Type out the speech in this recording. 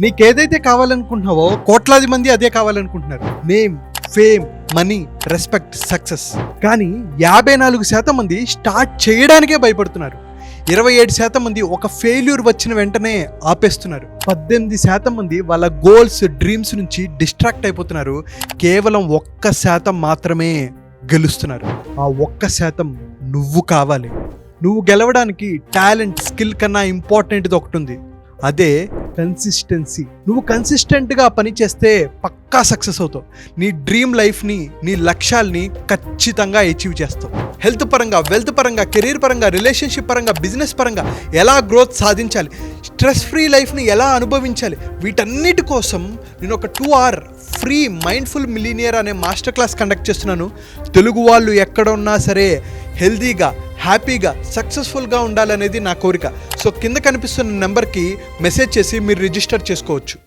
నీకేదైతే కావాలనుకుంటున్నావో కోట్లాది మంది అదే కావాలనుకుంటున్నారు. Name, fame, money, respect, success. కానీ 54% మంది స్టార్ట్ చేయడానికే భయపడుతున్నారు. 27% మంది ఒక ఫెయిల్యూర్ వచ్చిన వెంటనే ఆపేస్తున్నారు. 18% మంది వాళ్ళ గోల్స్, డ్రీమ్స్ నుంచి డిస్ట్రాక్ట్ అయిపోతున్నారు. కేవలం 1% మాత్రమే గెలుస్తున్నారు. ఆ 1% నువ్వు కావాలి. నువ్వు గెలవడానికి టాలెంట్, స్కిల్ కన్నా ఇంపార్టెంట్ది ఒకటి ఉంది. అదే కన్సిస్టెన్సీ. నువ్వు కన్సిస్టెంట్గా పని చేస్తే పక్కా సక్సెస్ అవుతావు. నీ డ్రీమ్ లైఫ్ని, నీ లక్ష్యాల్ని ఖచ్చితంగా అచీవ్ చేస్తావు. హెల్త్ పరంగా, వెల్త్ పరంగా, కెరీర్ పరంగా, రిలేషన్షిప్ పరంగా, బిజినెస్ పరంగా ఎలా గ్రోత్ సాధించాలి, స్ట్రెస్ ఫ్రీ లైఫ్ని ఎలా అనుభవించాలి, వీటన్నిటి కోసం నేను ఒక 2 hour ఫ్రీ మైండ్ఫుల్ మిలీనియర్ అనే మాస్టర్ క్లాస్ కండక్ట్ చేస్తున్నాను. తెలుగు వాళ్ళు ఎక్కడ ఉన్నా సరే హెల్దీగా, హ్యాపీగా, సక్సెస్ఫుల్గా ఉండాలనేది నా కోరిక. సో కింద కనిపిస్తున్న నెంబర్కి మెసేజ్ చేసి మీరు రిజిస్టర్ చేసుకోవచ్చు.